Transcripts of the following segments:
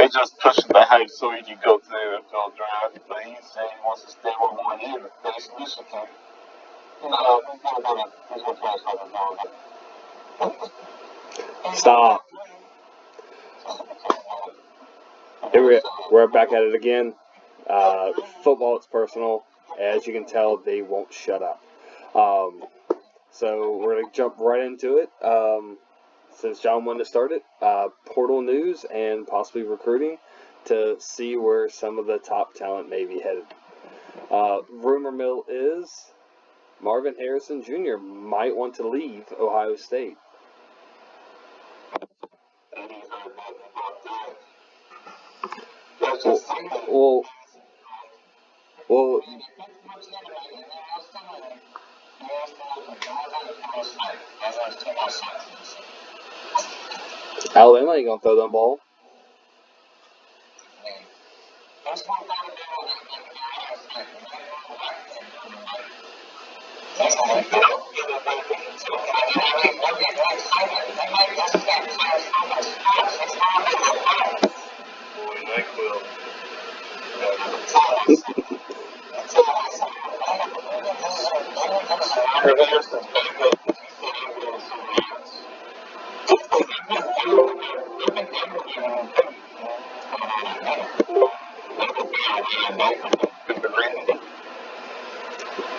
They just pushed the hype so he can go to the NFL draft, but he said he wants to stay with 1 year to finish Michigan. Stop. Here we're back at it again. Football, it's personal. As you can tell, they won't shut up. So we're going to jump right into it. Since John wanted to start it, portal news and possibly recruiting to see where some of the top talent may be headed. Rumor mill is Marvin Harrison Jr. might want to leave Ohio State. Well, Alabama ain't gonna throw them ball.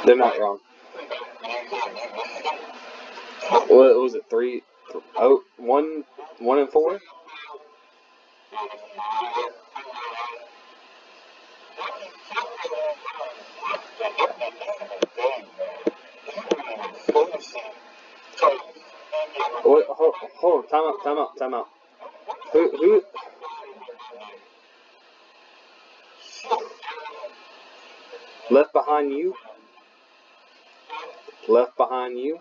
They're not wrong. What was it? 1-4? Wait, hold on. Time out. Who? Left behind you? Left behind you?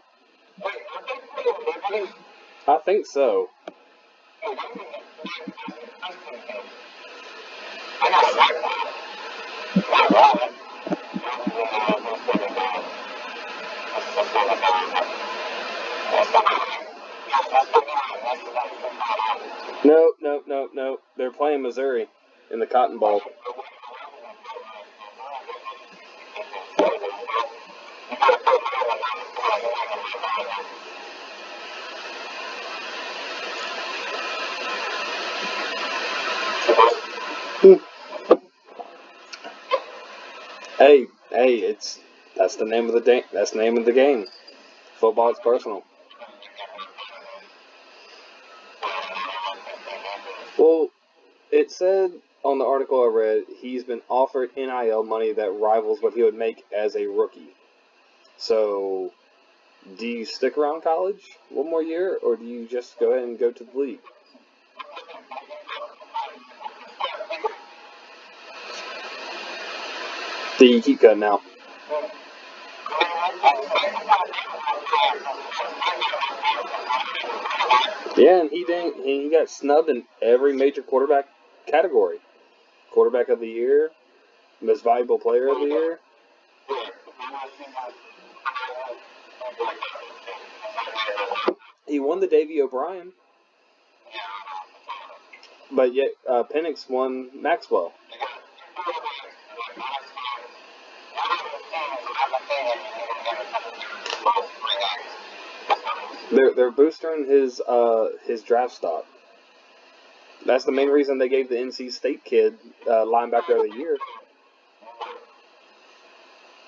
I think so. No. They're playing Missouri in the Cotton Bowl. Hey, that's the name of the day. That's the name of the game. Football is personal. Well, it said on the article I read he's been offered NIL money that rivals what he would make as a rookie. So, do you stick around college one more year, or do you just go ahead and go to the league? Do you keep cutting out? Yeah, and he got snubbed in every major quarterback category. Quarterback of the year, most valuable player of the year. He won the Davy O'Brien, but yet Penix won Maxwell. They're boosting his draft stock. That's the main reason they gave the NC State kid linebacker of the year.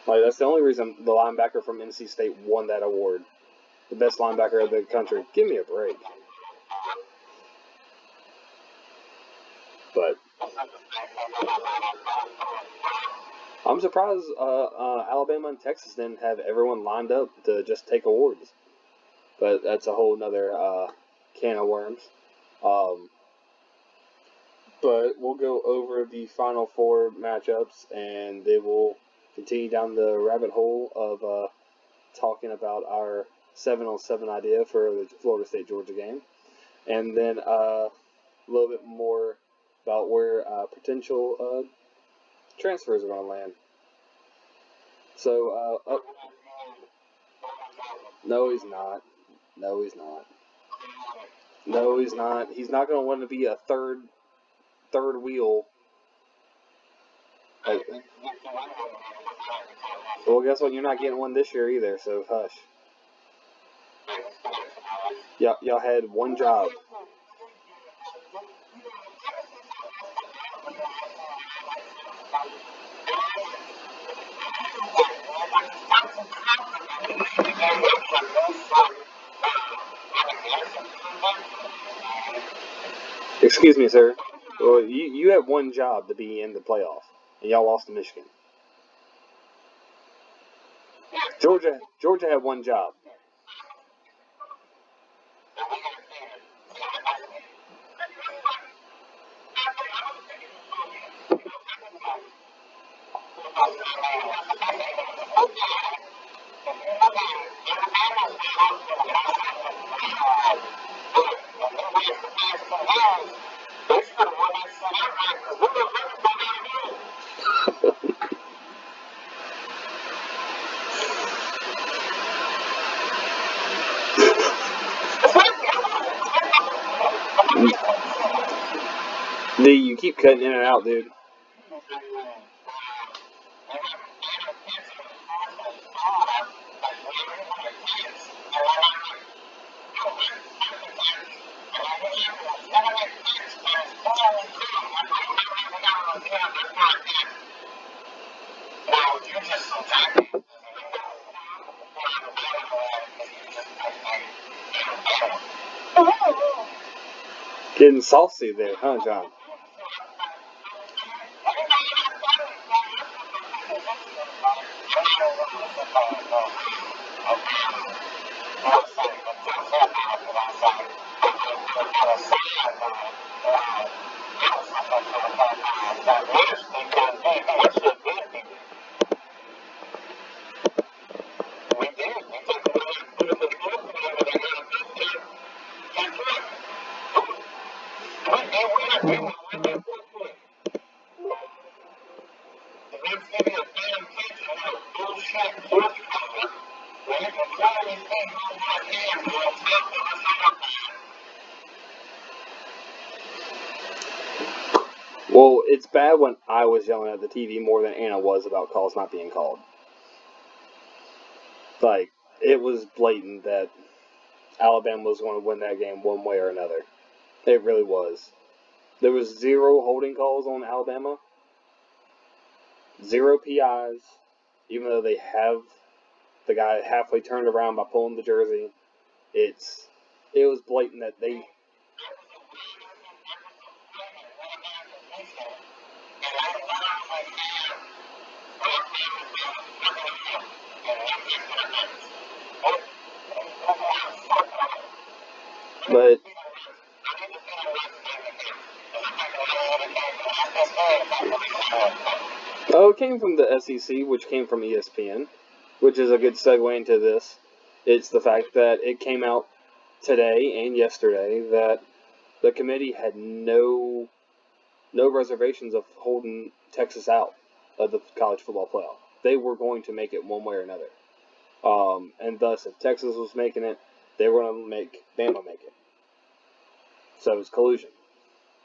Like, that's the only reason the linebacker from NC State won that award. The best linebacker of the country. Give me a break. But I'm surprised Alabama and Texas didn't have everyone lined up to just take awards. But that's a whole nother can of worms. But we'll go over the Final Four matchups, and they will continue down the rabbit hole of talking about our 7-on-7 idea for the Florida State-Georgia game. And then a little bit more about where potential transfers are going to land. So, no, he's not. He's not going to want to be a third third wheel. Well, guess what? You're not getting one this year either, so hush. Y'all had one job. Excuse me, sir. Well, you had one job to be in the playoff, and y'all lost to Michigan. Georgia had one job. You keep cutting in and out, dude. Getting saucy there, huh, John? Well, it's bad when I was yelling at the TV more than Anna was about calls not being called. Like, it was blatant that Alabama was going to win that game one way or another. It really was. There was 0 holding calls on Alabama, 0 PIs, even though they have the guy halfway turned around by pulling the jersey. It was blatant that they. But it came from the SEC, which came from ESPN, which is a good segue into this. It's the fact that it came out today and yesterday that the committee had no reservations of holding Texas out of the college football playoff. They were going to make it one way or another. And thus, if Texas was making it, they were going to make Bama make it. So it's collusion.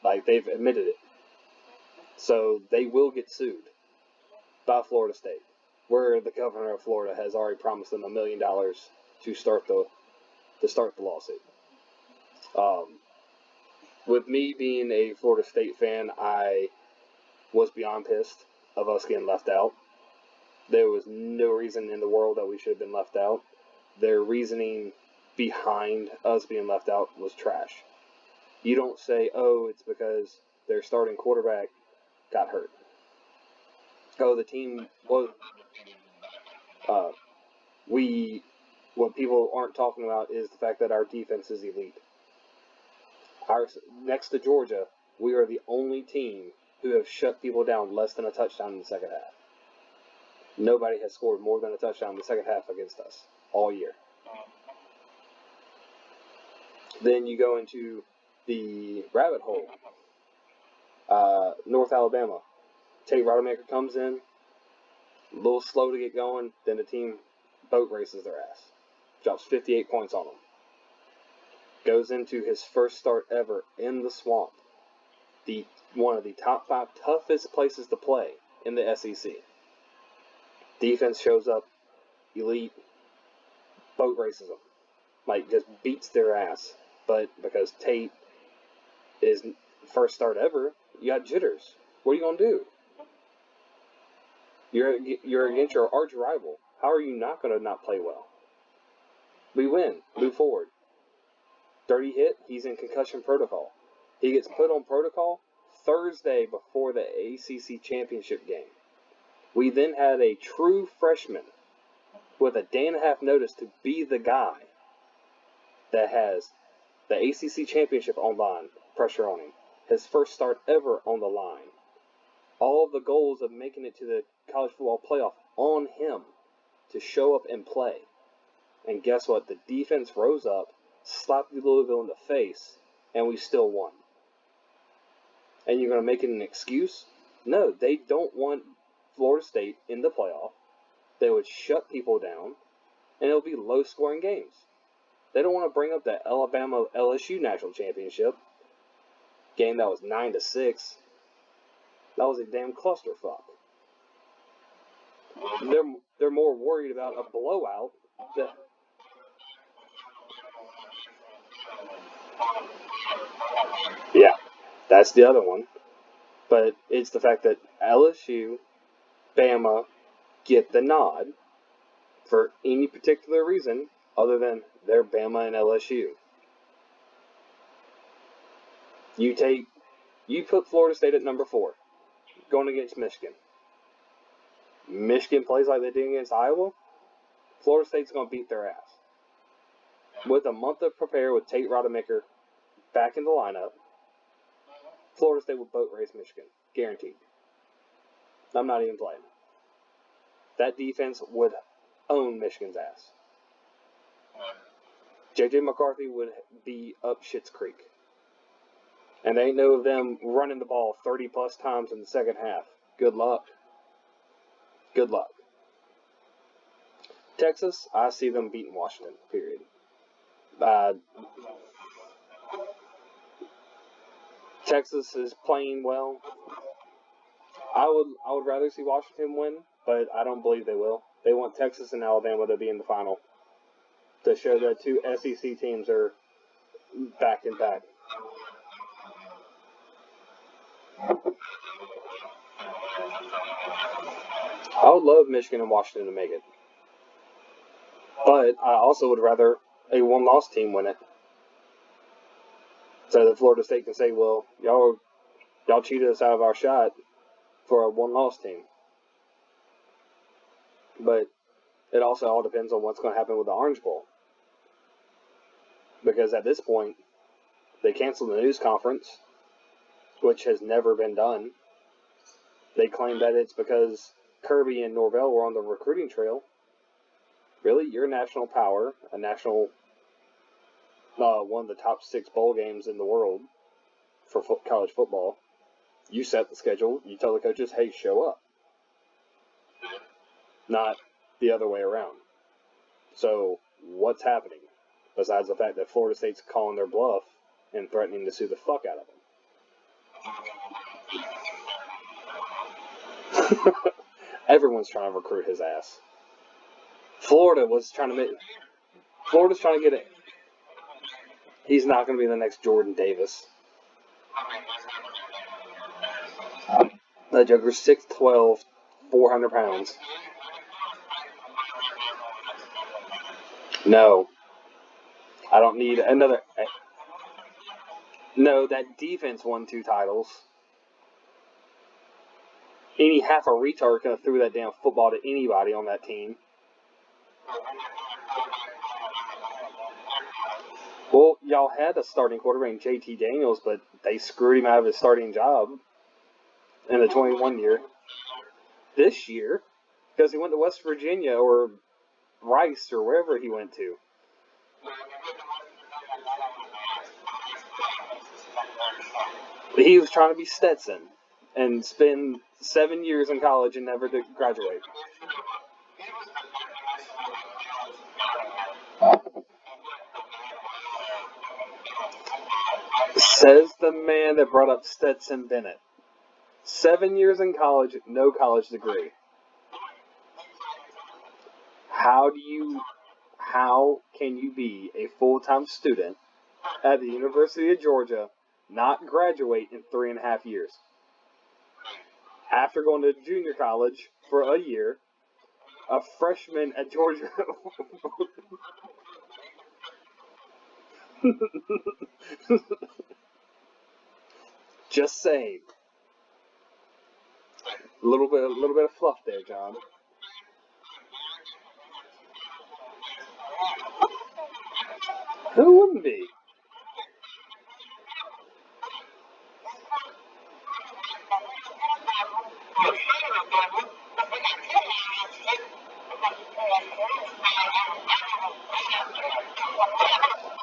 Like, they've admitted it. So they will get sued by Florida State, where the governor of Florida has already promised them $1 million to start the lawsuit. With me being a Florida State fan, I was beyond pissed of us getting left out. There was no reason in the world that we should have been left out. Their reasoning behind us being left out was trash. You don't say, oh, it's because their starting quarterback got hurt. Oh, the team was. What people aren't talking about is the fact that our defense is elite. Next to Georgia, we are the only team who have shut people down less than a touchdown in the second half. Nobody has scored more than a touchdown in the second half against us all year. Then you go into the rabbit hole. North Alabama. Tate Rodemaker comes in, a little slow to get going, then the team boat races their ass. Drops 58 points on them. Goes into his first start ever in the swamp. one of the top 5 toughest places to play in the SEC. Defense shows up, elite, boat races them, like just beats their ass. But because Tate is first start ever, you got jitters. What are you gonna do? You're against your arch rival. How are you not gonna not play well? We win, move forward. Dirty hit, he's in concussion protocol. He gets put on protocol Thursday before the ACC championship game. We then had a true freshman with a day and a half notice to be the guy that has the ACC championship on line, pressure on him. His first start ever on the line. All of the goals of making it to the college football playoff on him to show up and play. And guess what? The defense rose up, slapped Louisville in the face, and we still won. And you're going to make it an excuse? No, they don't want Florida State in the playoff. They would shut people down, and it'll be low-scoring games. They don't want to bring up the Alabama-LSU national championship game that was 9-6. That was a damn clusterfuck. They're more worried about a blowout than... Yeah, that's the other one. But it's the fact that LSU, Bama get the nod for any particular reason other than they're Bama and LSU. You put Florida State at number 4, going against Michigan. Michigan plays like they did against Iowa. Florida State's going to beat their ass. With a month to prepare with Tate Rodemaker back in the lineup, Florida State will boat race Michigan. Guaranteed. I'm not even playing. That defense would own Michigan's ass. J.J. McCarthy would be up Schitt's Creek. And they ain't no of them running the ball 30-plus times in the second half. Good luck. Good luck. Texas, I see them beating Washington, period. Texas is playing well. I would rather see Washington win, but I don't believe they will. They want Texas and Alabama to be in the final to show that 2 SEC teams are back and back. I would love Michigan and Washington to make it. But I also would rather a one-loss team win it. So that Florida State can say, well, y'all cheated us out of our shot for a one-loss team. But it also all depends on what's going to happen with the Orange Bowl. Because at this point, they canceled the news conference, which has never been done. They claim that it's because Kirby and Norvell were on the recruiting trail. Really? You're a national power, a national, one of the top 6 bowl games in the world for college football. You set the schedule. You tell the coaches, hey, show up. Not the other way around. So what's happening? Besides the fact that Florida State's calling their bluff and threatening to sue the fuck out of them. Everyone's trying to recruit his ass. Florida's trying to get it. He's not going to be the next Jordan Davis. That Joker's 6'12", 400 pounds. No. I don't need another. No, that defense won 2 titles. Any half a retard could have threw that damn football to anybody on that team. Well, y'all had a starting quarterback, J.T. Daniels, but they screwed him out of his starting job in the 21 year. This year, because he went to West Virginia or Rice or wherever he went to. He was trying to be Stetson and spend 7 years in college and never to graduate. Says the man that brought up Stetson Bennett. 7 years in college, no college degree. How can you be a full-time student at the University of Georgia, not graduate in 3.5 years? After going to junior college for a year, a freshman at Georgia. Just saying. A little bit of fluff there, John. Who wouldn't be?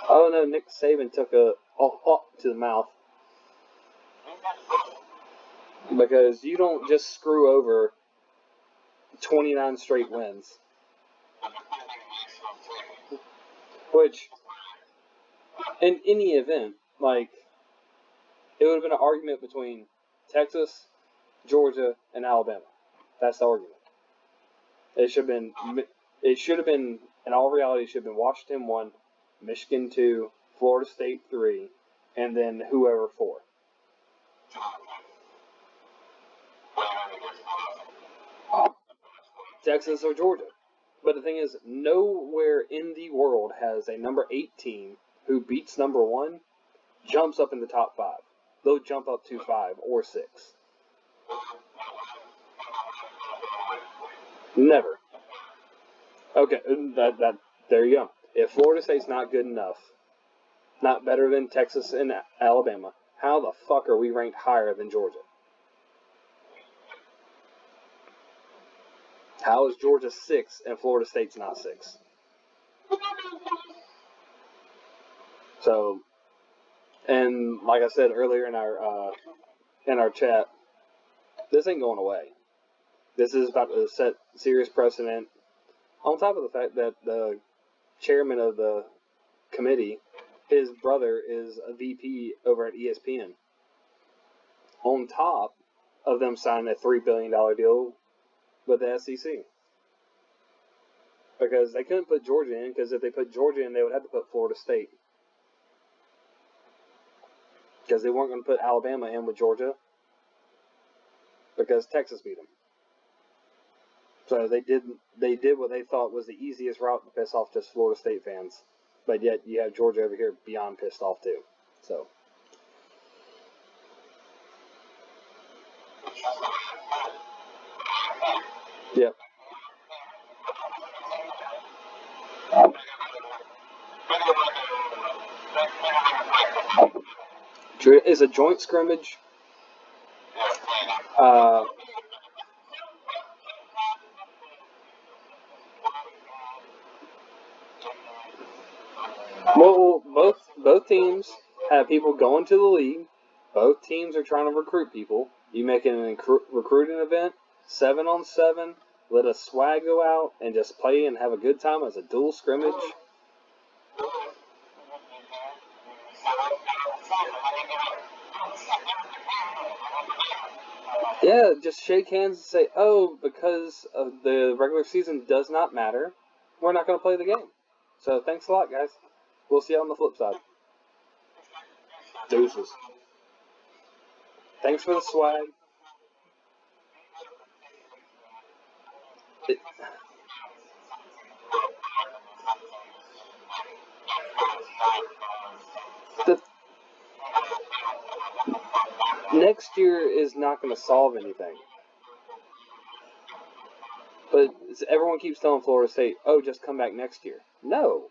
Oh no, Nick Saban took a to the mouth. Because you don't just screw over 29 straight wins. Which, in any event, like, it would have been an argument between Texas, Georgia, and Alabama. That's the argument. It should have been, in all reality, it should have been Washington 1, Michigan 2, Florida State 3, and then whoever 4. Texas or Georgia. But the thing is, nowhere in the world has a number 8 team who beats number 1 jumps up in the top 5. They'll jump up to 5 or 6. Never. Okay, there you go. If Florida State's not good enough, not better than Texas and Alabama, how the fuck are we ranked higher than Georgia? How is Georgia 6 and Florida State's not 6? So, and like I said earlier in our chat, this ain't going away. This is about to set serious precedent. On top of the fact that the chairman of the committee, his brother is a VP over at ESPN. On top of them signing a $3 billion deal with the SEC. Because they couldn't put Georgia in, because if they put Georgia in, they would have to put Florida State. Because they weren't going to put Alabama in with Georgia. Because Texas beat them. So they did what they thought was the easiest route to piss off just Florida State fans. But yet you have Georgia over here beyond pissed off too. So. Yep. Is a joint scrimmage. Well, both teams have people going to the league. Both teams are trying to recruit people. You make an recruiting event, 7-on-7. Let a swag go out and just play and have a good time as a dual scrimmage. Yeah, just shake hands and say, oh, because the regular season does not matter, we're not going to play the game. So thanks a lot, guys. We'll see you on the flip side. Deuces. Thanks for the swag. Next year is not going to solve anything. But everyone keeps telling Florida State, oh, just come back next year. No.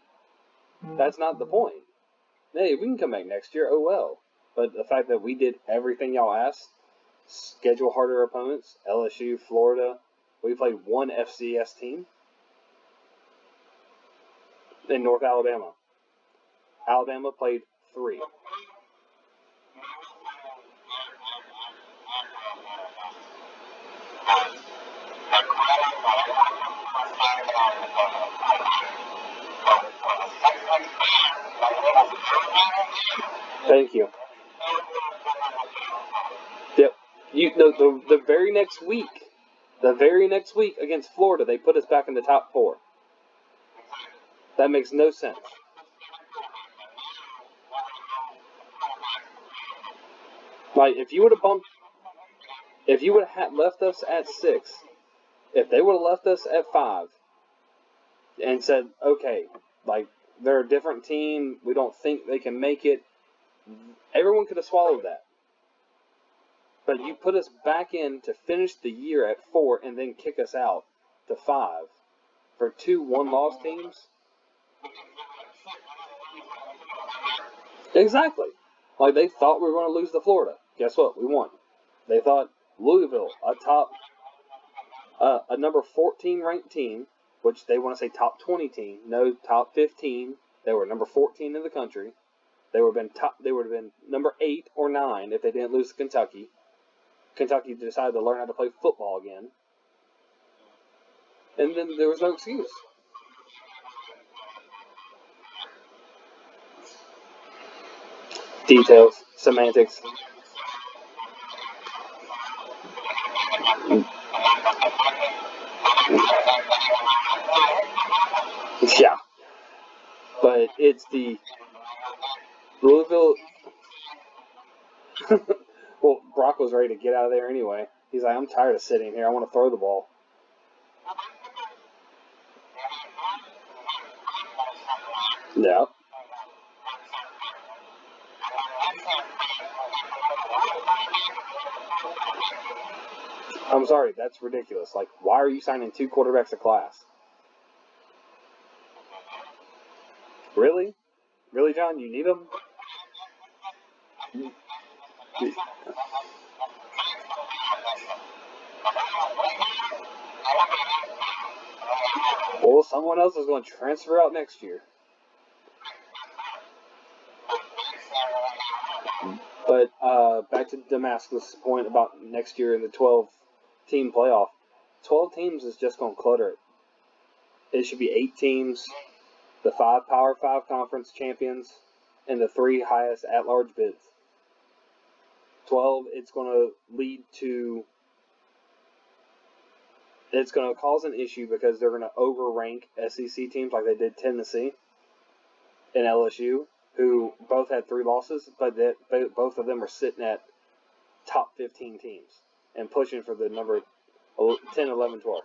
That's not the point. Hey, we can come back next year, oh well. But the fact that we did everything y'all asked, schedule harder opponents, LSU, Florida, we played one FCS team in North Alabama. Alabama played 3. Thank you. The very next week, against Florida, they put us back in the top 4. That makes no sense. Like, if you would have left us at 6, if they would have left us at 5 and said, okay, like, they're a different team, we don't think they can make it, everyone could have swallowed that. But you put us back in to finish the year at 4 and then kick us out to 5 for 2 one-loss teams? Exactly. Like, they thought we were going to lose to Florida. Guess what? We won. They thought Louisville, a number 14 ranked team, which they want to say top 20 team, no, top 15. They were number 14 in the country. They would have been number 8 or 9 if they didn't lose to Kentucky. Kentucky decided to learn how to play football again. And then there was no excuse. Details, semantics. Yeah. But it's the Louisville. Well, Brock was ready to get out of there anyway. He's like, I'm tired of sitting here. I want to throw the ball. Yeah. I'm sorry, that's ridiculous. Like, why are you signing 2 quarterbacks a class? Really? Really, John? You need them? Well, someone else is going to transfer out next year. But back to Damascus' point about next year in the 12-team playoff. 12 teams is just going to clutter it. It should be 8 teams, the 5 Power 5 conference champions, and the 3 highest at-large bids. 12, it's going to lead to... It's going to cause an issue because they're going to overrank SEC teams like they did Tennessee and LSU, who both had 3 losses, but both of them are sitting at top 15 teams and pushing for the number 10, 11, 12.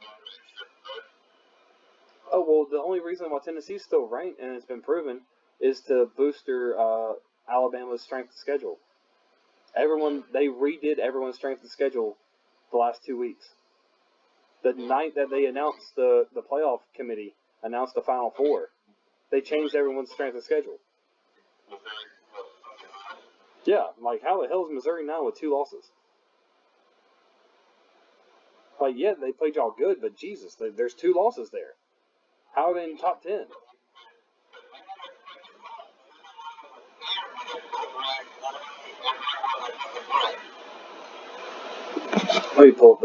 Oh, well, the only reason why Tennessee's still ranked, and it's been proven, is to boost their Alabama's strength of schedule. They redid everyone's strength of schedule the last 2 weeks. The night that they announced the playoff committee announced the Final Four, they changed everyone's strength of schedule. Yeah, like, how the hell is Missouri now with 2 losses? Like, yeah, they played y'all good, but Jesus, there's 2 losses there. How are they in the top 10? Let me pull up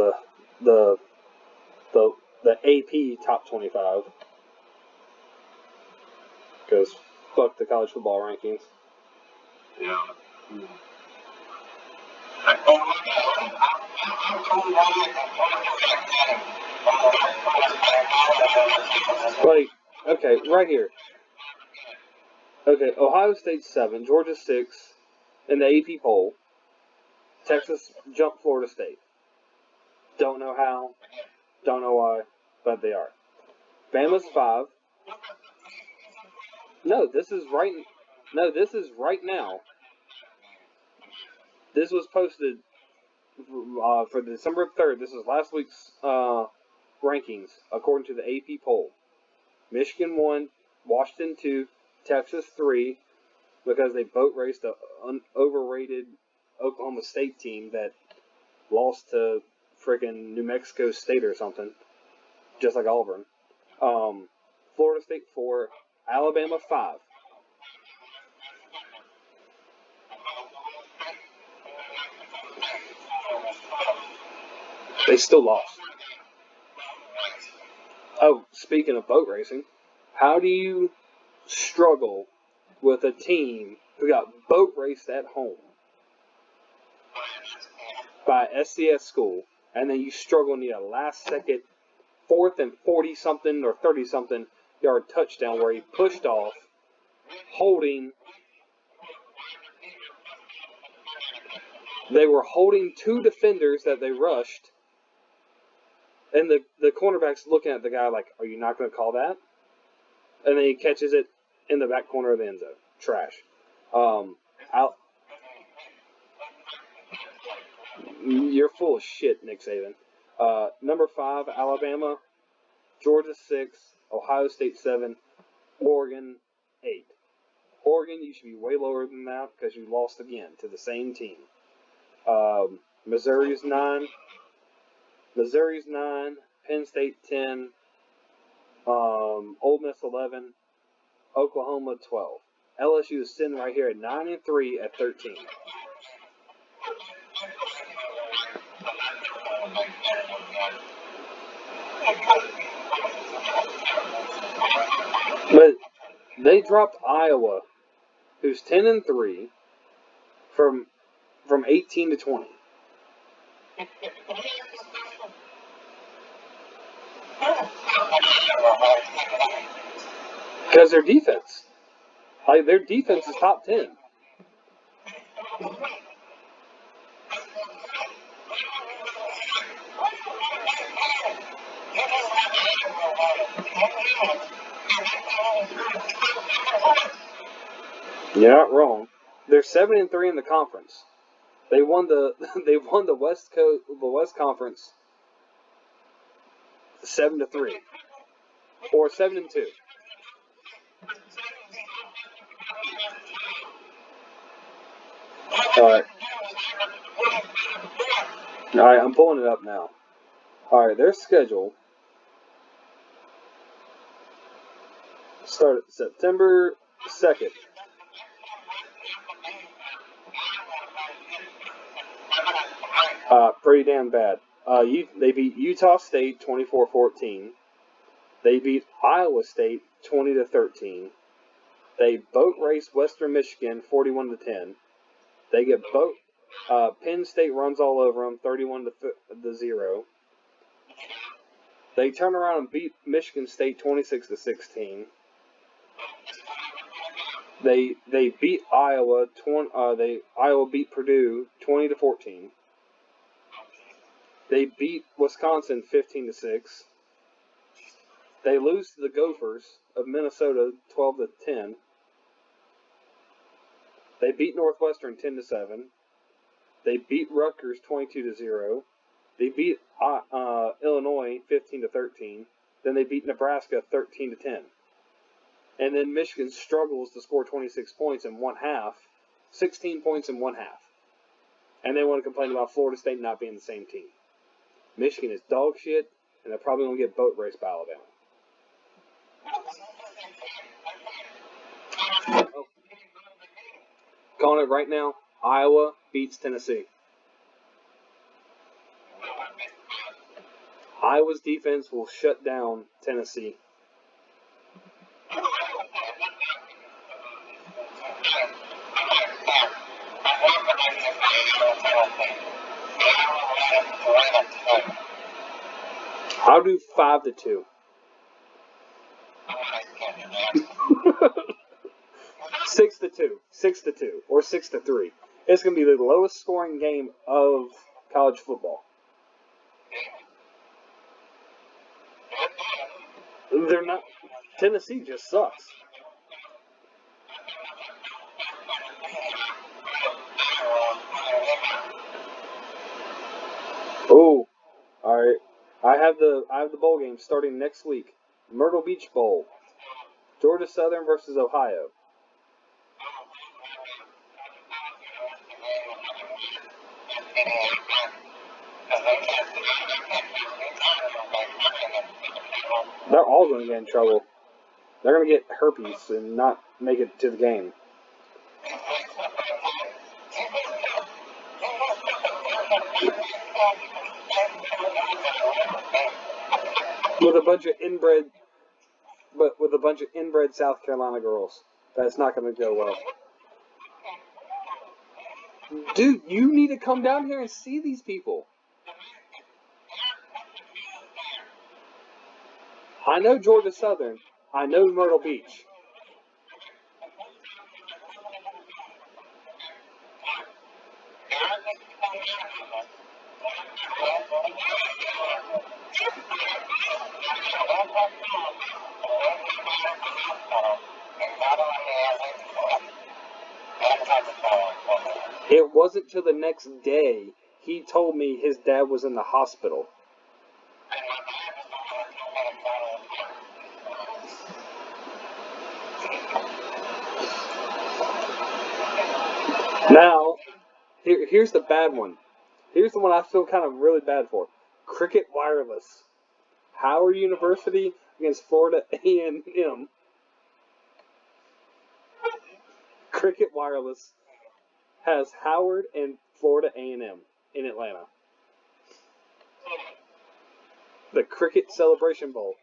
the AP top 25, because fuck the college football rankings. Yeah. Like, okay, right here. Okay, Ohio State 7, Georgia 6 in the AP poll. Texas jumped Florida State. Don't know how, don't know why, but they are. Bama's 5. No, this is right now. This was posted for December 3rd. This is last week's rankings according to the AP poll. Michigan 1, Washington 2, Texas 3, because they boat raced an overrated Oklahoma State team that lost to freaking New Mexico State or something, just like Auburn. Florida State 4, Alabama 5. They still lost. Oh, speaking of boat racing, how do you struggle with a team who got boat raced at home? by SCS school, and then you struggle and need a last-second 4th and 40-something or 30-something yard touchdown where he pushed off, holding. They were holding 2 defenders that they rushed, and the cornerback's looking at the guy like, "Are you not going to call that?" And then he catches it in the back corner of the end zone. Trash. You're full of shit, Nick Saban. Number 5, Alabama. Georgia 6. Ohio State 7. Oregon 8. Oregon, you should be way lower than that because you lost again to the same team. Missouri's 9. Penn State 10. Ole Miss 11. Oklahoma 12. LSU is sitting right here at 9-3 at 13. But they dropped Iowa, who's 10-3, from 18 to 20. Because their defense, their defense is top 10. You're not wrong. They're 7-3 in the conference. They won the West Conference 7-3 or 7-2. All right, I'm pulling it up now. All right, their schedule started September 2nd. Pretty damn bad. They beat Utah State 24-14. They beat Iowa State 20-13. They boat raced Western Michigan 41-10. They get Penn State runs all over them 31-0. They turn around and beat Michigan State 26-16. They beat Iowa. Iowa beat Purdue 20-14. They beat Wisconsin 15-6. They lose to the Gophers of Minnesota 12-10. They beat Northwestern 10-7. They beat Rutgers 22-0. They beat Illinois 15-13. Then they beat Nebraska 13-10. And then Michigan struggles to score 26 points in one half, 16 points in one half. And they want to complain about Florida State not being the same team. Michigan is dog shit, and they're probably going to get boat raced by Alabama. Oh. Calling it right now, Iowa beats Tennessee. Iowa's defense will shut down Tennessee. I'll do 5-2. 6-2, or 6-3. It's going to be the lowest scoring game of college football. They're not. Tennessee just sucks. Oh, all right. I have the bowl game starting next week. Myrtle Beach Bowl. Georgia Southern versus Ohio. They're all going to get in trouble. They're going to get herpes and not make it to the game. With a bunch of inbred South Carolina girls. That's not going to go well. Dude, you need to come down here and see these people. I know Georgia Southern. I know Myrtle Beach. It wasn't till the next day he told me his dad was in the hospital. Now, here's the bad one. Here's the one I feel kind of really bad for. Cricket Wireless. Howard University against Florida A&M. Cricket Wireless has Howard and Florida A&M in Atlanta. The Cricket Celebration Bowl.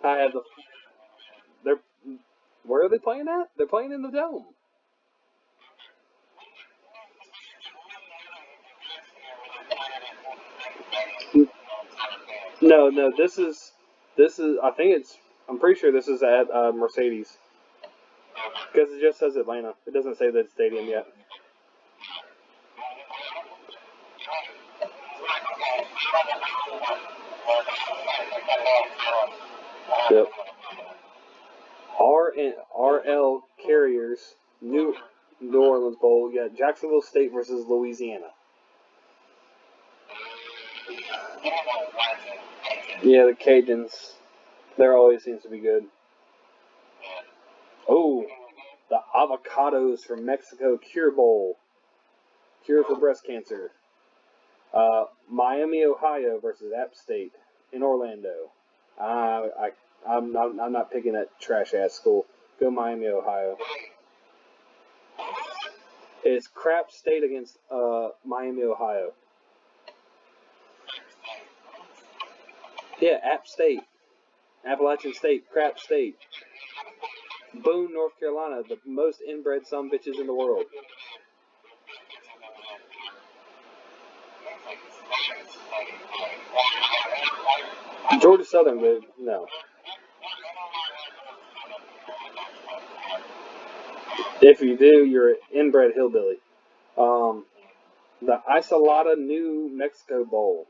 I have the. They're where are they playing at? They're playing in the dome. No. This is. I think it's. I'm pretty sure this is at Mercedes because it just says Atlanta. It doesn't say the stadium yet. Yep. RL Carriers New Orleans Bowl. Yeah, Jacksonville State versus Louisiana. Yeah, the Cajuns. There always seems to be good. Oh, the Avocados from Mexico Cure Bowl. Cure for breast cancer. Miami, Ohio versus App State in Orlando. I'm not picking that trash ass school. Go Miami, Ohio. It's Crap State against Miami, Ohio. Yeah, App State, Appalachian State, Crap State. Boone, North Carolina, the most inbred son bitches in the world. Georgia Southern, but no. If you do, you're an inbred hillbilly. Um, the Isolata New Mexico Bowl.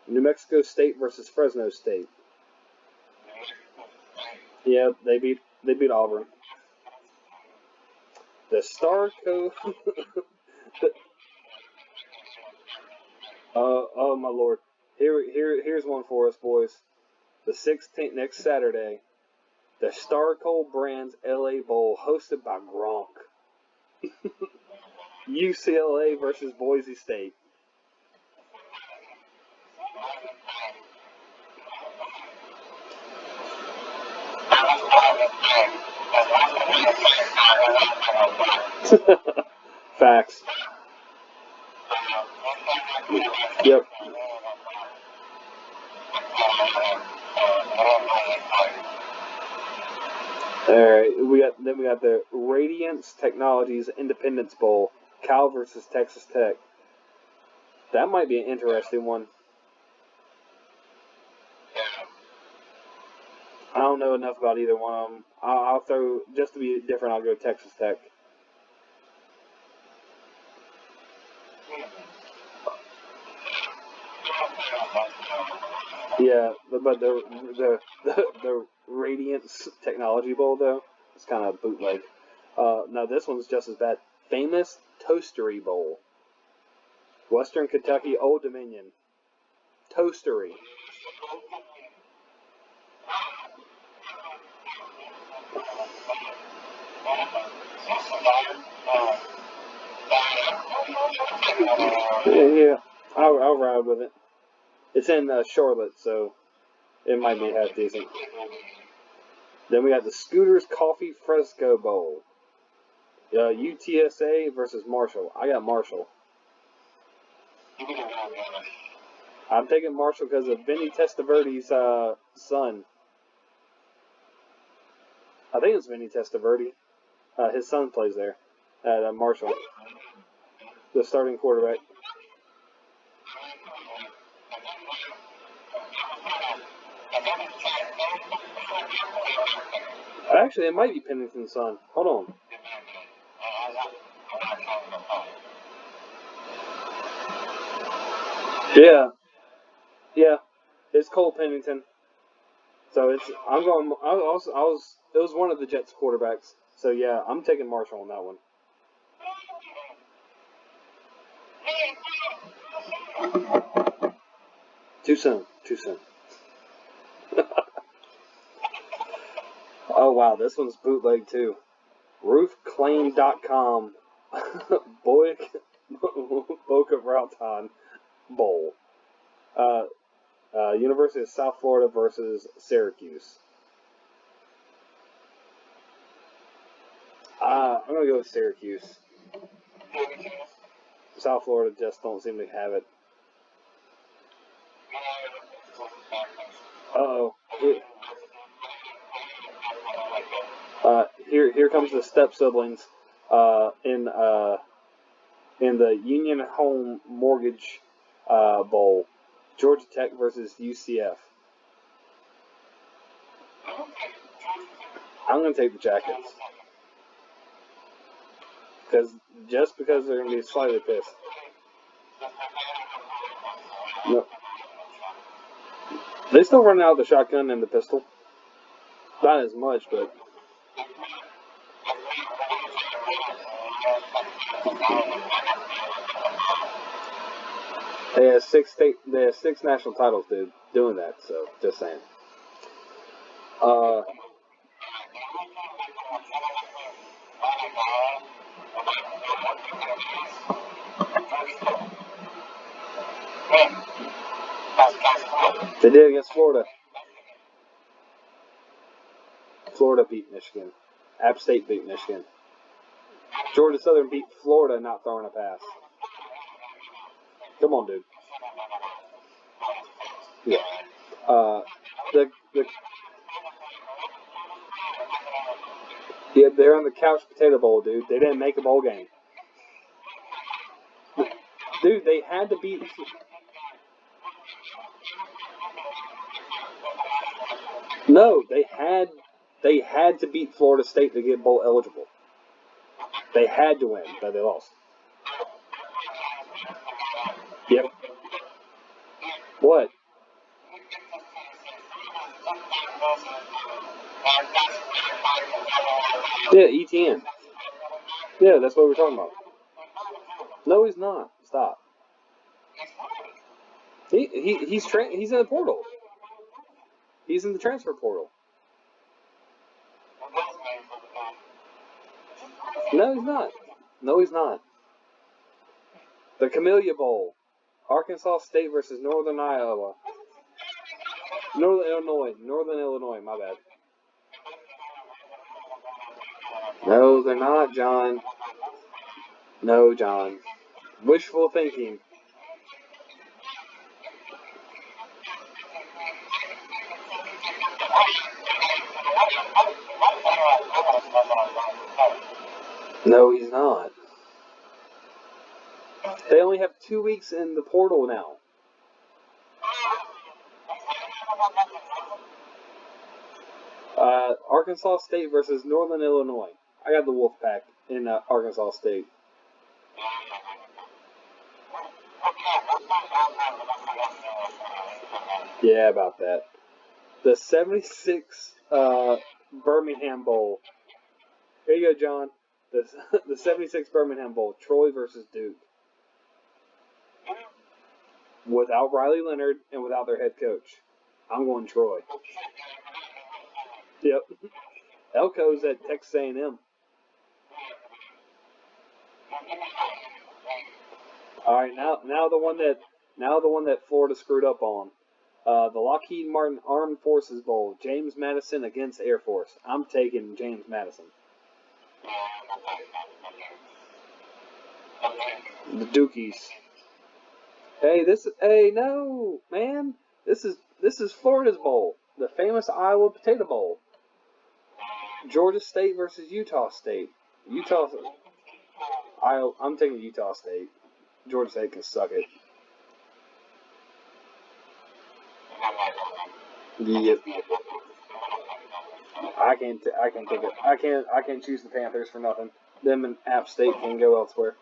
New Mexico State versus Fresno State. Yeah, they beat Auburn. The Starco. Oh my lord. Here's one for us, boys. The 16th next Saturday. The Starco Brands LA Bowl hosted by Gronk. UCLA versus Boise State. Facts. Yep. All right. We got the Radiance Technologies Independence Bowl. Cal versus Texas Tech. That might be an interesting one. I don't know enough about either one of them. I'll throw just to be different. I'll go Texas Tech. Yeah, but the Radiance Technology Bowl though, it's kind of bootleg. Now this one's just as bad. Famous Toastery Bowl, Western Kentucky, Old Dominion. Toastery. Yeah, I'll ride with it. It's in Charlotte, so it might be half decent. Then we got the Scooters Coffee Fresco Bowl. UTSA versus Marshall. I got Marshall. I'm taking Marshall because of Vinny Testaverde's son. I think it's Vinny Testaverde. His son plays there at Marshall, the starting quarterback. Actually, it might be Pennington's son. Hold on. Yeah, yeah. It's Cole Pennington. So it's I'm going. I was. It was one of the Jets quarterbacks. So yeah, I'm taking Marshall on that one. Too soon. Too soon. Oh wow, this one's bootleg too. Roofclaim.com Boca Raton Bowl. Uh, University of South Florida versus Syracuse. I'm gonna go with Syracuse. South Florida just don't seem to have it. Uh-oh. Here comes the step siblings in the Union Home Mortgage Bowl. Georgia Tech versus UCF. I'm gonna take the Jackets because they're gonna be slightly pissed. No, they still run out of the shotgun and the pistol. Not as much, but they have six national titles, dude, doing that. So just saying. Uh, they did against Florida. Florida beat Michigan. App State beat Michigan. Georgia Southern beat Florida, not throwing a pass. Come on, dude. Yeah. The Yeah, they're on the couch potato bowl, dude. They didn't make a bowl game. Dude, they had to beat. No, they had to beat Florida State to get bowl eligible. They had to win, but they lost. Yep. What? Yeah, ETN. Yeah, that's what we're talking about. No, he's not. Stop. He's in the portal. He's in the transfer portal. No, he's not. No, he's not. The Camellia Bowl. Arkansas State versus Northern Iowa. Northern Illinois. Northern Illinois, my bad. No, they're not, John. No, John. Wishful thinking. No, he's not. They only have 2 weeks in the portal now. Arkansas State versus Northern Illinois. I got the Wolfpack in Arkansas State. Yeah, about that. The 76 Birmingham Bowl. Here you go, John. The 76 Birmingham Bowl. Troy versus Duke. Without Riley Leonard and without their head coach. I'm going Troy. Yep. Elko's at Texas A&M. All right, now the one that Florida screwed up on. The Lockheed Martin Armed Forces Bowl. James Madison against Air Force. I'm taking James Madison. The Dukies. Hey, no, man. This is Florida's bowl. The famous Iowa Potato Bowl. Georgia State versus Utah State. Utah. I'm taking Utah State. Georgia State can suck it. Yep. I can't take it. I can't choose the Panthers for nothing. Them and App State can go elsewhere.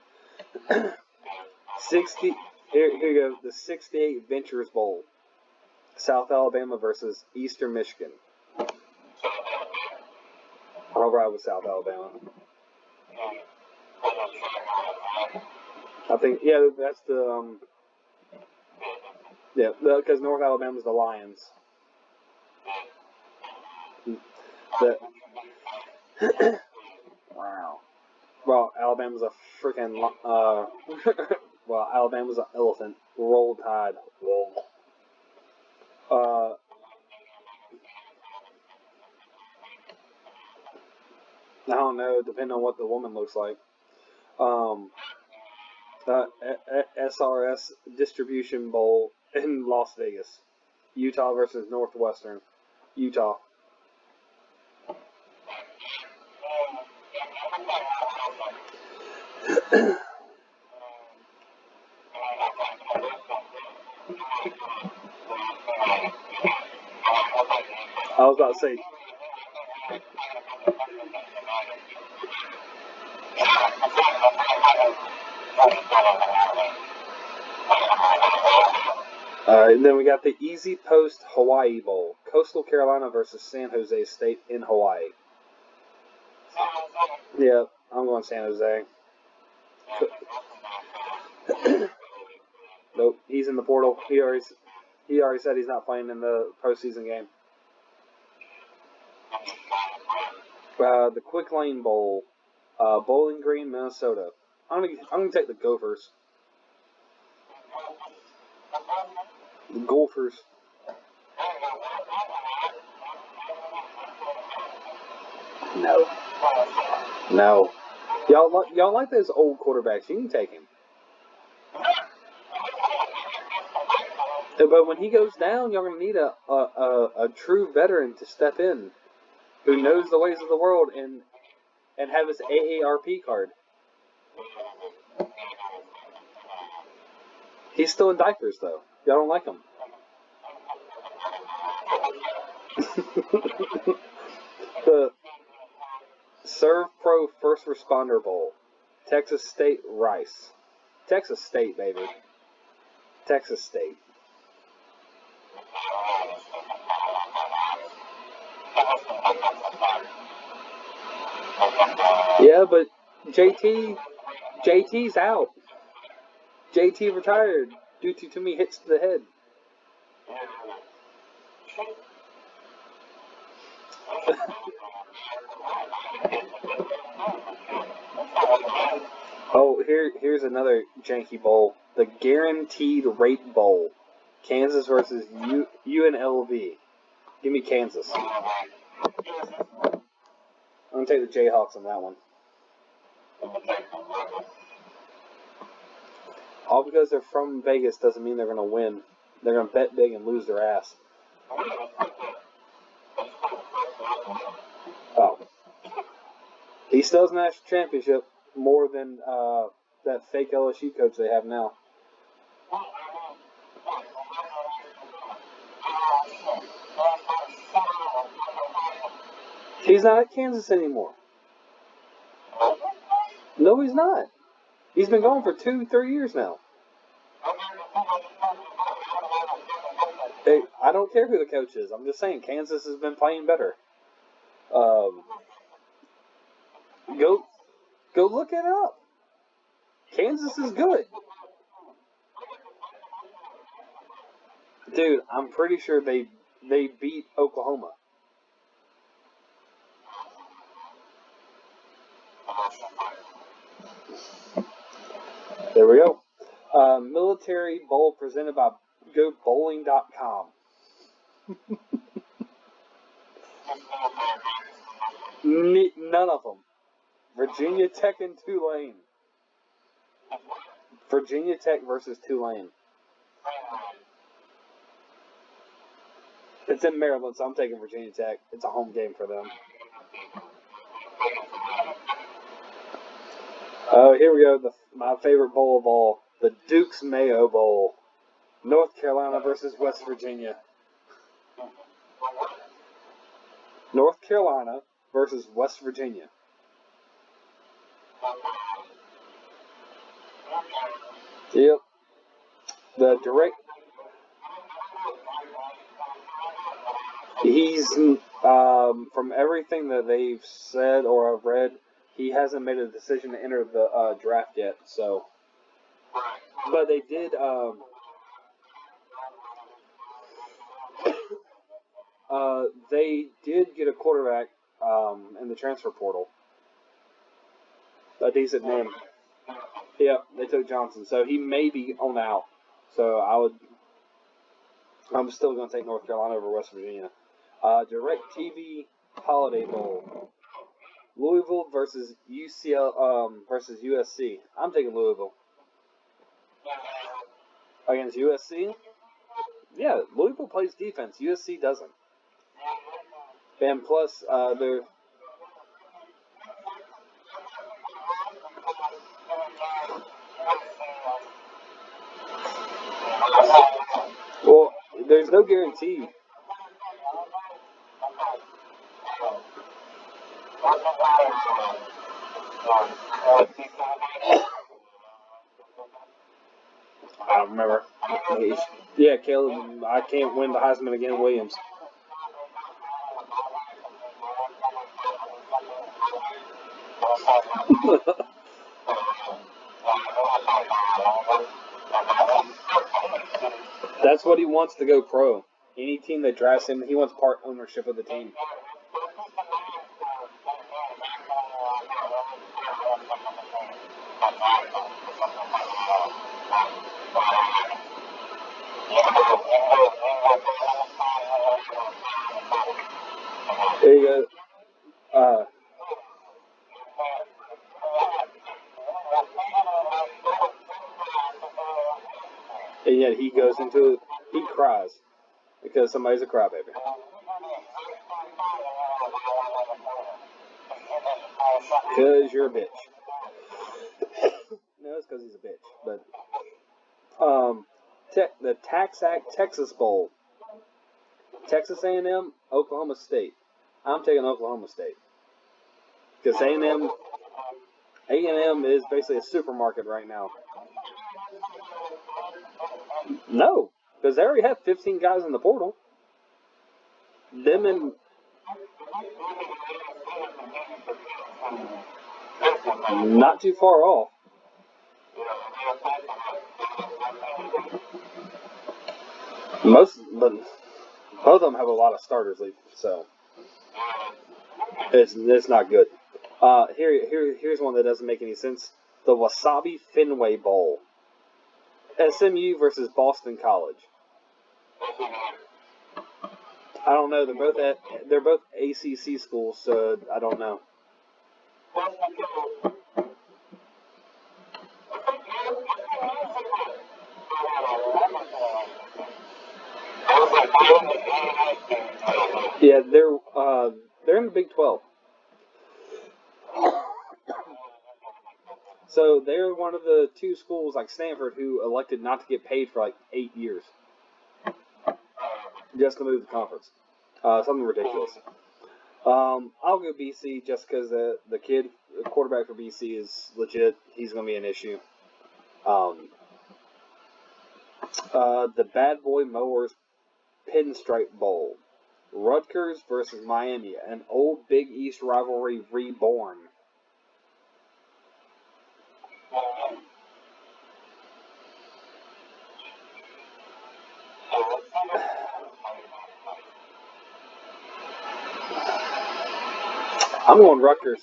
60. Here you go. The 68 Ventures Bowl. South Alabama versus Eastern Michigan. I'll ride with South Alabama. I think that's the because North Alabama's the Lions. The wow. Well, Alabama's a freaking well, Alabama's an elephant. Roll Tide. Roll. I don't know, depending on what the woman looks like. Um, SRS Distribution Bowl in Las Vegas. Utah versus Northwestern. Utah. I was about to say. And then we got the Easy Post Hawaii Bowl. Coastal Carolina versus San Jose State in Hawaii. Yeah, I'm going San Jose. Nope, he's in the portal. He already said he's not playing in the postseason game. The Quick Lane Bowl, Bowling Green, Minnesota. I'm gonna take the Gophers. The Gophers. No. Y'all like those old quarterbacks? You can take him. But when he goes down, you're gonna need a true veteran to step in, who knows the ways of the world and have his AARP card. He's still in diapers though. Y'all don't like him. The Serve Pro First Responder Bowl. Texas State Rice. Texas State, baby. Texas State. Yeah, but JT's out. JT retired due to too many hits to the head. Oh, here's another janky bowl. The Guaranteed Rate Bowl. Kansas versus UNLV. Give me Kansas. I'm going to take the Jayhawks on that one. All because they're from Vegas doesn't mean they're going to win. They're going to bet big and lose their ass. Oh. He still has a national championship more than that fake LSU coach they have now. He's not at Kansas anymore. No, he's not. He's been gone for 2-3 years now. Hey, I don't care who the coach is. I'm just saying Kansas has been playing better. Go look it up. Kansas is good. Dude, I'm pretty sure they beat Oklahoma. There we go. Military Bowl presented by GoBowling.com. None of them. Virginia Tech and Tulane. Virginia Tech versus Tulane. It's in Maryland, so I'm taking Virginia Tech. It's a home game for them. Oh, here we go. My favorite bowl of all, the Duke's Mayo Bowl. North Carolina versus West Virginia. North Carolina versus West Virginia. Yep. The direct. He's from everything that they've said or I've read, he hasn't made a decision to enter the draft yet. So, but they did. They did get a quarterback in the transfer portal. A decent name. Yep, they took Johnson, so he may be on out. So I'm still going to take North Carolina over West Virginia. Direct TV Holiday Bowl. Louisville versus versus USC. I'm taking Louisville against USC. Yeah, Louisville plays defense. USC doesn't. And plus, they're well. There's no guarantee. I don't remember. Yeah, Caleb. I can't win the Heisman again, Williams. That's what he wants to go pro. Any team that drafts him, he wants part ownership of the team. There you go. And yet he goes into it, he cries because somebody's a crybaby. Because you're a bitch. No, it's because he's a bitch. But the TaxAct Texas Bowl, Texas A&M, Oklahoma State. I'm taking Oklahoma State because A&M is basically a supermarket right now. No, because they already have 15 guys in the portal. Them and not too far off. But both of them have a lot of starters leave, so it's not good. Here's one that doesn't make any sense. The Wasabi Fenway Bowl. SMU versus Boston College. I don't know. They're both ACC schools, so I don't know. Yeah, they're in the Big 12. So they're one of the two schools like Stanford who elected not to get paid for like 8 years just to move the conference. Something ridiculous. I'll go BC just because the quarterback for BC is legit. He's going to be an issue. The Bad Boy Mowers Pinstripe Bowl. Rutgers versus Miami, an old Big East rivalry reborn. I'm going Rutgers.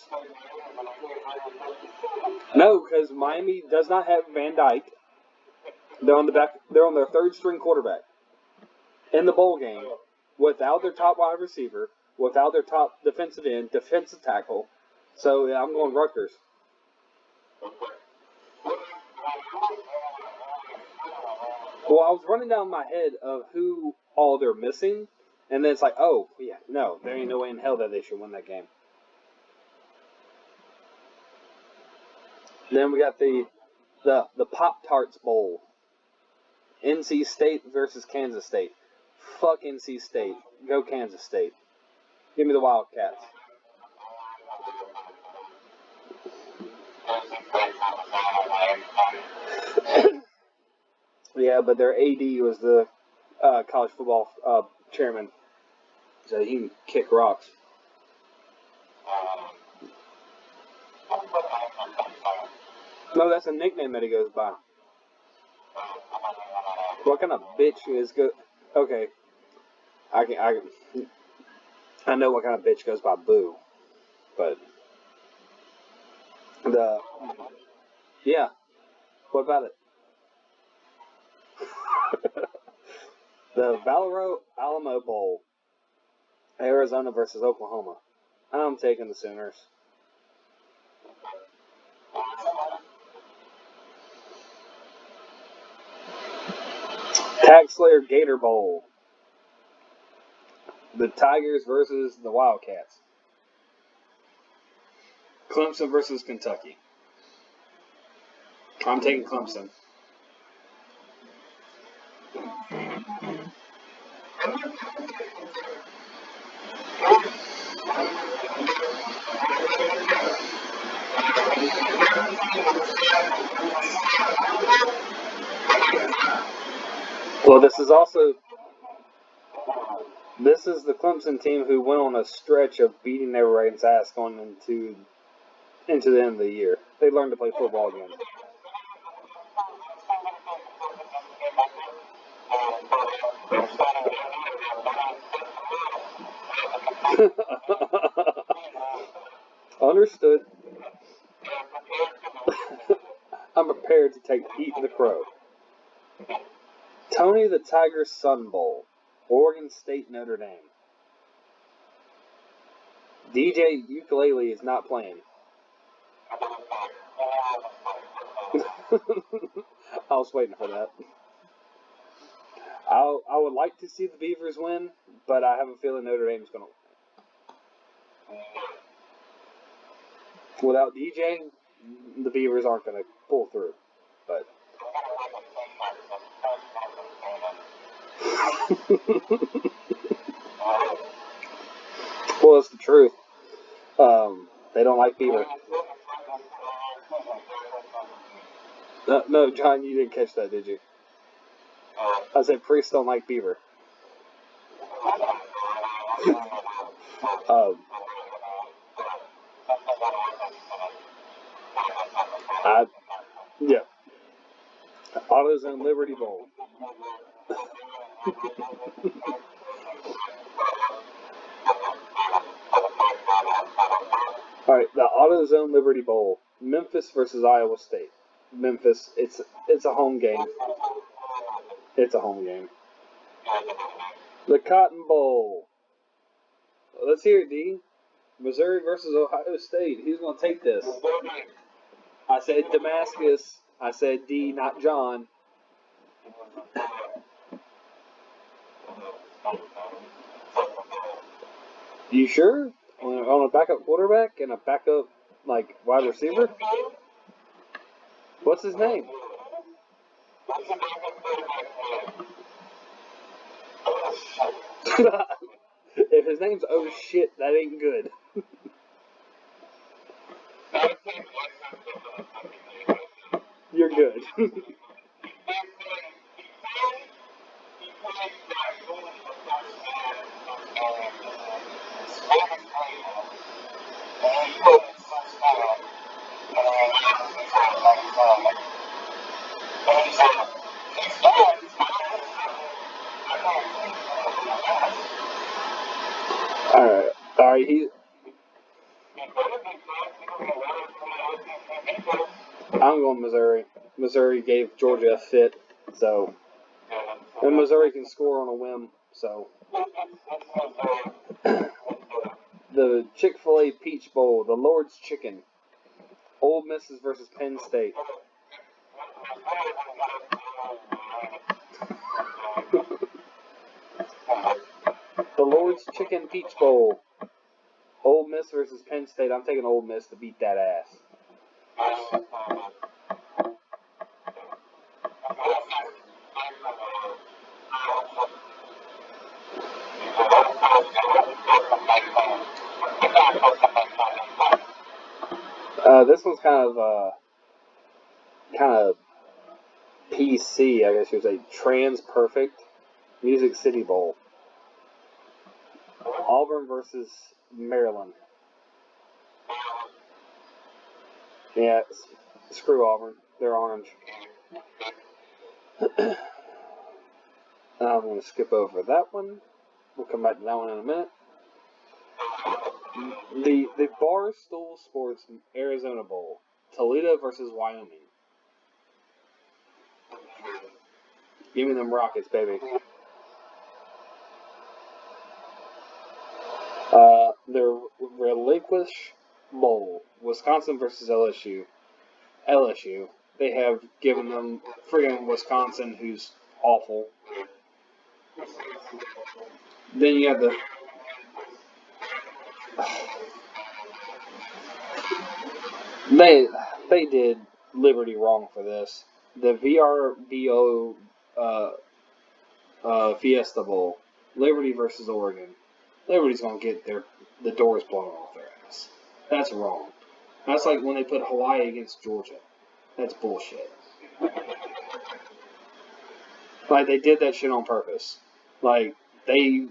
No, because Miami does not have Van Dyke. They're on the back. They're on their third string quarterback in the bowl game, without their top wide receiver, without their top defensive end, defensive tackle. So yeah, I'm going Rutgers. Well, I was running down my head of who all they're missing, and then it's like, oh yeah, no, there ain't no way in hell that they should win that game. Then we got the Pop Tarts Bowl. NC State versus Kansas State. Fuck NC State. Go Kansas State. Give me the Wildcats. Yeah, but their AD was the college football chairman, so he can kick rocks. No, that's a nickname that he goes by. What kind of bitch is good? Okay, I know what kind of bitch goes by Boo, but yeah. What about it? The Valero Alamo Bowl, Arizona versus Oklahoma. I'm taking the Sooners. Tag Slayer Gator Bowl. The Tigers versus the Wildcats. Clemson versus Kentucky. I'm taking Clemson. Well, this is the Clemson team who went on a stretch of beating everybody's ass going into the end of the year. They learned to play football again. Understood. I'm prepared to take Pete the Crow. Tony the Tiger Sun Bowl. Oregon State Notre Dame. DJ Ukulele is not playing. I was waiting for that. I would like to see the Beavers win, but I have a feeling Notre Dame's going to win. Without DJ, the Beavers aren't going to pull through. But well, it's the truth. They don't like Beaver. No, John, you didn't catch that, did you? I said priests don't like Beaver. Yeah. AutoZone Liberty Bowl. All right, the AutoZone Liberty Bowl. Memphis versus Iowa State. Memphis. It's a home game. It's a home game. The Cotton Bowl. Let's hear it, D. Missouri versus Ohio State. Who's going to take this? I said Damascus. I said D, not John. You sure? On a backup quarterback and a backup, like, wide receiver? What's his name? If his name's oh shit, that ain't good. You're good. All right. I'm going Missouri. Missouri gave Georgia a fit, so and Missouri can score on a whim. So the Chick-fil-A Peach Bowl, the Lord's Chicken, Ole Miss versus Penn State. The Lord's Chicken Peach Bowl, Ole Miss versus Penn State. I'm taking Ole Miss to beat that ass. This one's kind of PC, I guess you would say. Trans Perfect Music City Bowl. Auburn versus Maryland. Yeah, screw Auburn. They're orange. I'm going to skip over that one. We'll come back to that one in a minute. The Barstool Sports Arizona Bowl. Toledo versus Wyoming. Give me them Rockets, baby. The Relinquish Bowl. Wisconsin versus LSU. LSU. They have given them friggin' Wisconsin, who's awful. Then you have the... They did Liberty wrong for this. The VRBO Fiesta Bowl. Liberty versus Oregon. Liberty's going to get the doors blown off their ass. That's wrong. That's like when they put Hawaii against Georgia. That's bullshit. Like, they did that shit on purpose. Like, they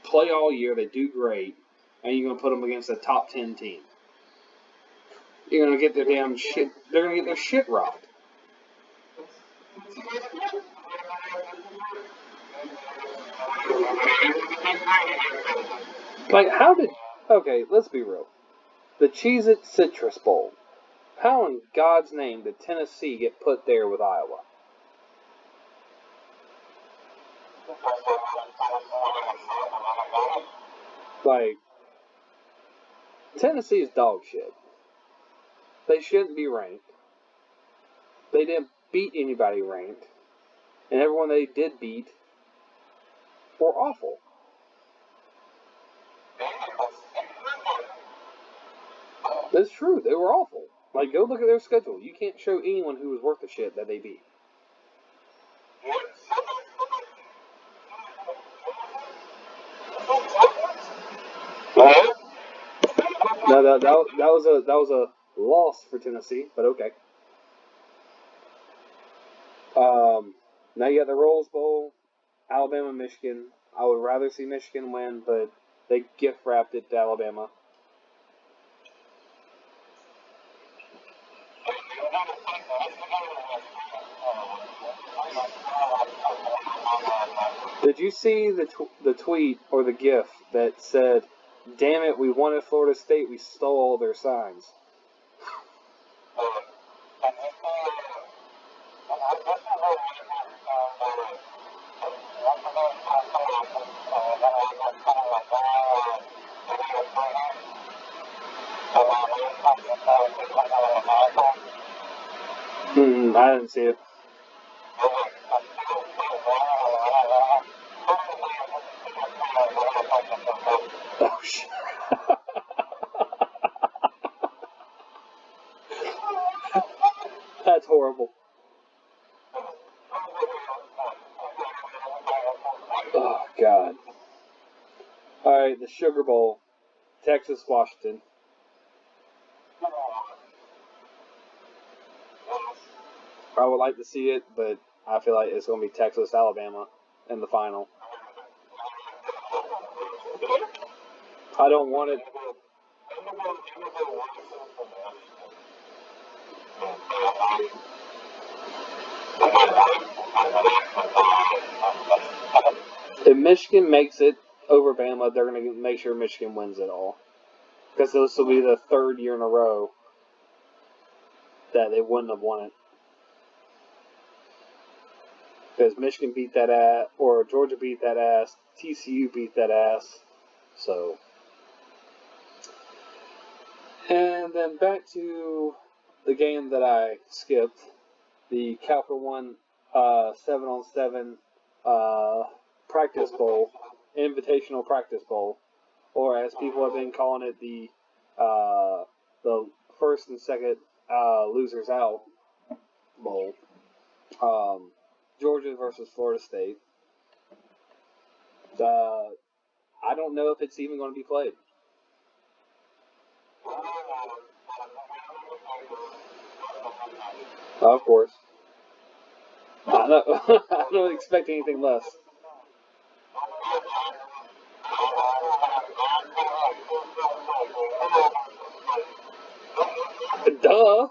play all year, they do great, and you're going to put them against a top 10 team. You're going to get their damn shit, they're going to get their shit rocked. Like, okay, let's be real. The Cheez-It Citrus Bowl. How in God's name did Tennessee get put there with Iowa? Like, Tennessee is dog shit. They shouldn't be ranked. They didn't beat anybody ranked. And everyone they did beat were awful. That's true. They were awful. Like, go look at their schedule. You can't show anyone who was worth the shit that they beat. No, that was a loss for Tennessee, but okay. Now you got the Rose Bowl, Alabama, Michigan. I would rather see Michigan win, but they gift wrapped it to Alabama. Did you see the tweet or the GIF that said, "Damn it, we wanted Florida State, we stole all their signs"? I didn't see it. Oh shit! That's horrible. Oh God! All right, the Sugar Bowl, Texas, Washington. I would like to see it, but I feel like it's going to be Texas, Alabama in the final. I don't want it. If Michigan makes it over Bama, they're going to make sure Michigan wins it all. Because this will be the third year in a row that they wouldn't have won it. Because Michigan beat that ass, or Georgia beat that ass, TCU beat that ass. So. And then back to the game that I skipped. The Calper 1 7-on-7 practice bowl, invitational practice bowl, or as people have been calling it, the first and second losers out bowl. Georgia versus Florida State. I don't know if it's even going to be played. Of course. I don't, I don't expect anything less. Duh.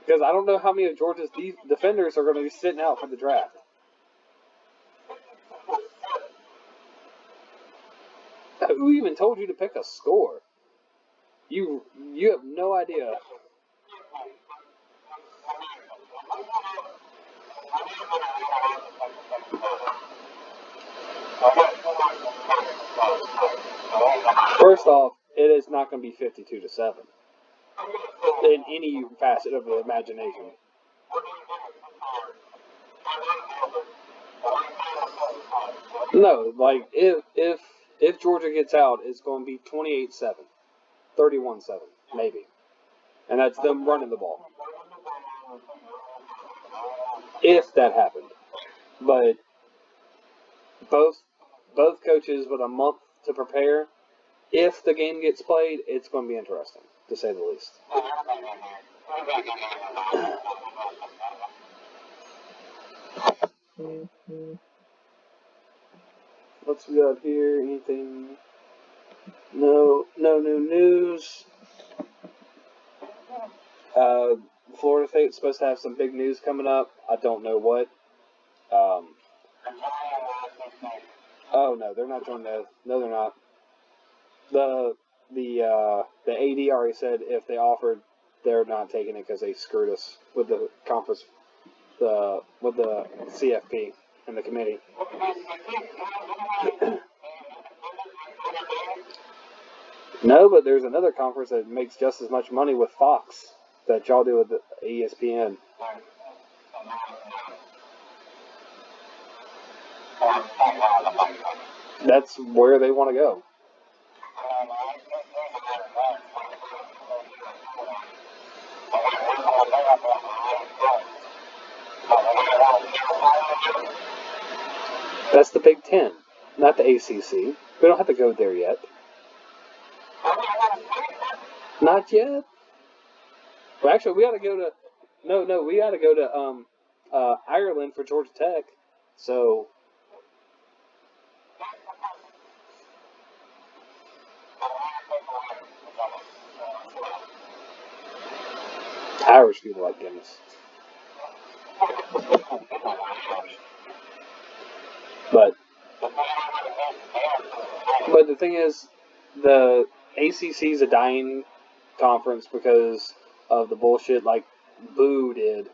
Because I don't know how many of Georgia's defenders are going to be sitting out for the draft. Who even told you to pick a score? You have no idea. First off, it is not going to be 52-7 in any facet of the imagination. No, like if Georgia gets out, it's going to be 28-7, 31-7, maybe, and that's them running the ball. If that happened, but both coaches with a month to prepare. If the game gets played, it's going to be interesting, to say the least. What's we got here? Anything? No new news. Florida State's supposed to have some big news coming up. I don't know what. Oh no, they're not joining the. No, they're not. The AD already said if they offered, they're not taking it because they screwed us with the conference, with the CFP and the committee. No, but there's another conference that makes just as much money with Fox that y'all do with the ESPN. That's where they want to go. That's the Big Ten, not the ACC. We don't have to go there yet. Not yet. Well, actually, we got to go to. No, we got to go to Ireland for Georgia Tech. So. Irish people like Guinness. But the thing is, the ACC is a dying conference because of the bullshit like Boo did.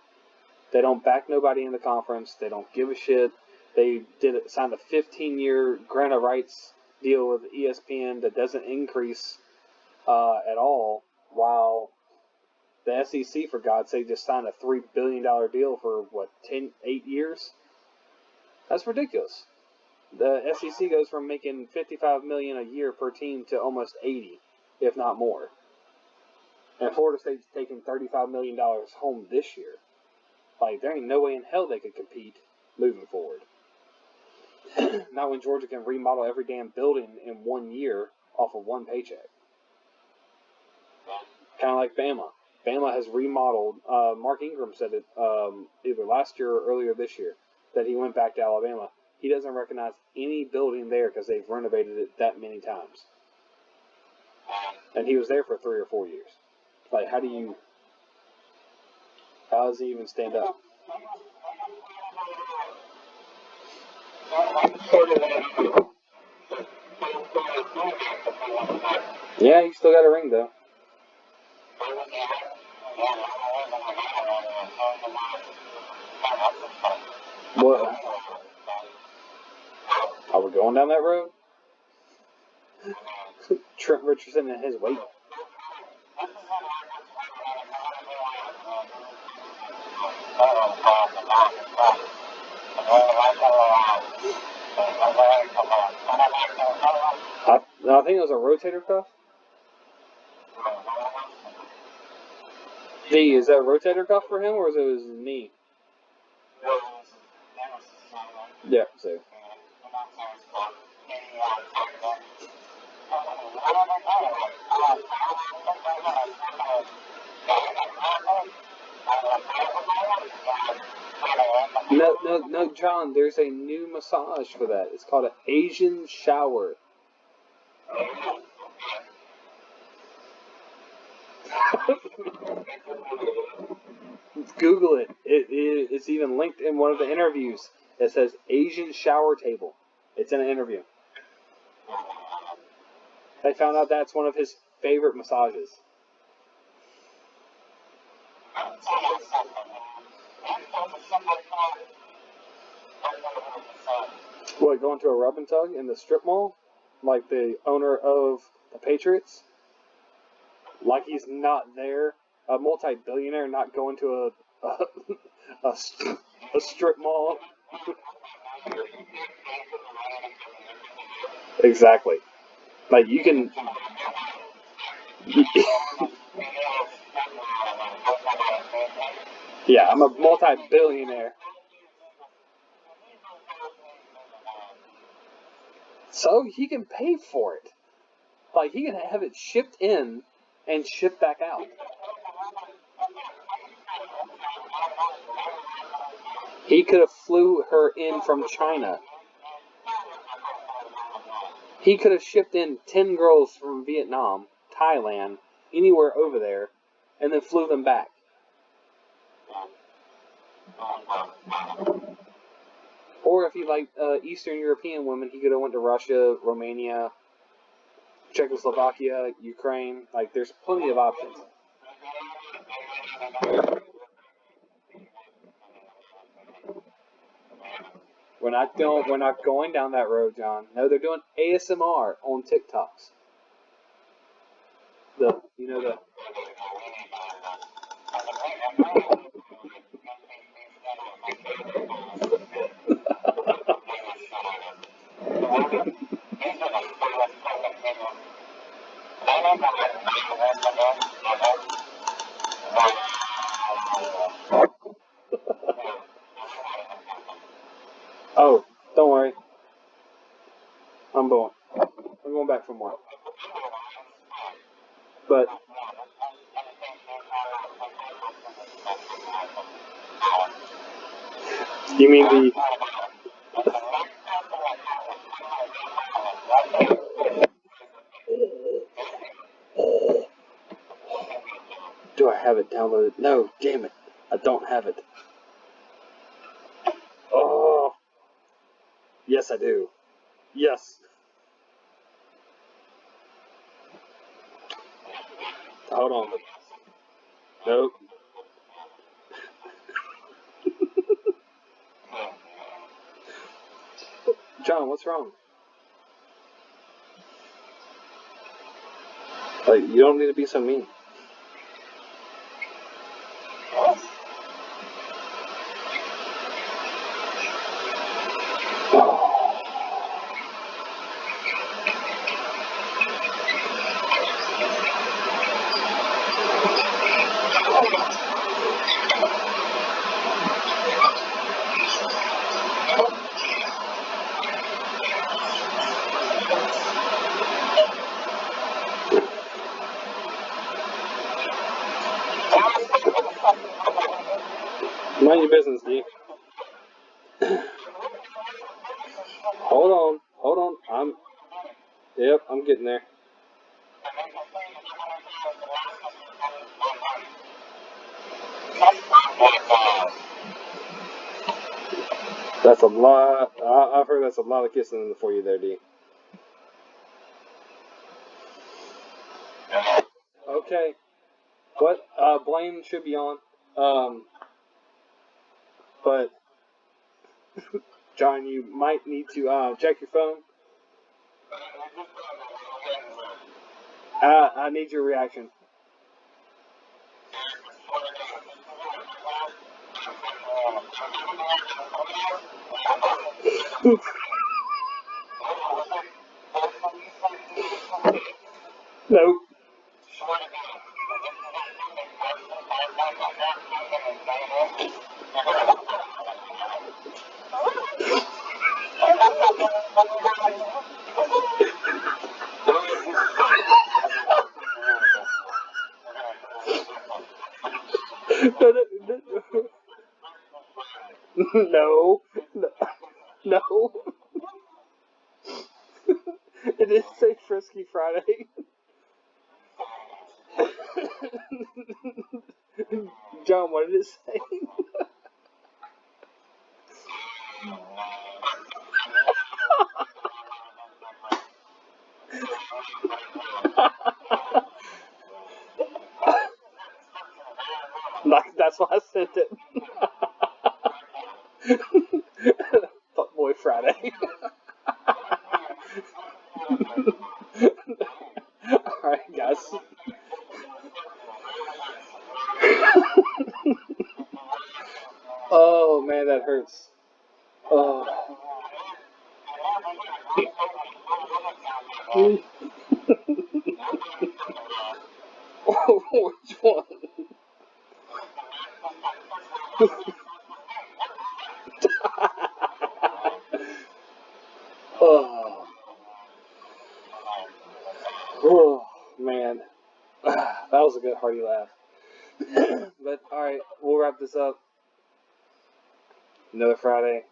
They don't back nobody in the conference. They don't give a shit. They signed a 15-year grant of rights deal with ESPN that doesn't increase at all, while the SEC, for God's sake, just signed a $3 billion deal for, 8 years? That's ridiculous. The SEC goes from making $55 million a year per team to almost 80, if not more. And Florida State's taking $35 million home this year. Like, there ain't no way in hell they could compete moving forward. Not when Georgia can remodel every damn building in 1 year off of one paycheck. Kind of like Bama. Bama has remodeled. Mark Ingram said it either last year or earlier this year that he went back to Alabama. He doesn't recognize any building there because they've renovated it that many times. And he was there for 3 or 4 years. Like, how does he even stand up? Yeah, he still got a ring, though. What? Are we going down that road? Trent Richardson and his weight. I think it was a rotator cuff. D, is that a rotator cuff for him, or is it his knee? Yeah, so. No, John. There's a new massage for that. It's called an Asian shower. Google it. It's even linked in one of the interviews. It says Asian shower table. It's in an interview. I found out that's one of his favorite massages. What, going to a rub and tug in the strip mall? Like the owner of the Patriots? Like he's not there? A multi-billionaire not going to a strip mall? Exactly. Like you can. Yeah, I'm a multi-billionaire. So he can pay for it. Like he can have it shipped in and shipped back out. He could have flew her in from China. He could have shipped in 10 girls from Vietnam, Thailand, anywhere over there, and then flew them back. Or if he liked Eastern European women, he could have went to Russia, Romania, Czechoslovakia, Ukraine. Like, there's plenty of options. We're not going down that road, John. No, they're doing ASMR on TikToks. The Oh, don't worry. I'm going. I'm going back for more. But you mean the Do I have it downloaded? No, damn it. I don't have it. Oh, yes, I do. Yes. Hold on. Nope. John, what's wrong? Like, you don't need to be so mean. Mind your business, D. Hold on. I'm getting there. That's a lot. I've heard that's a lot of kissing for you there, D. Okay. What? Blame should be on. But John, you might need to check your phone. I need your reaction. Nope. No, no, no. It didn't say Frisky Friday. John, what did it say? That's why I sent it. Fuck boy Friday. Alright, guys. Oh man, that hurts. Oh. Which one? Oh. Oh man. That was a good hearty laugh. But alright, we'll wrap this up. Another Friday.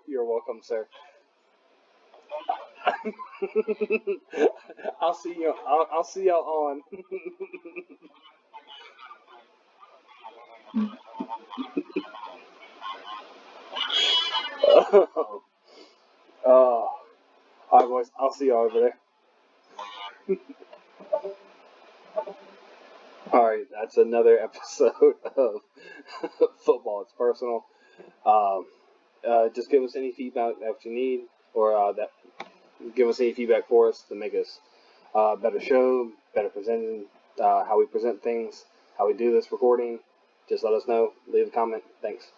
You're welcome, sir. I'll see you. I'll see y'all on. Oh, all right, boys. I'll see y'all over there. All right, that's another episode of Football It's Personal. Just give us any feedback that you need, or that give us any feedback for us to make us better show, better presenting, how we present things, how we do this recording. Just let us know. Leave a comment. Thanks.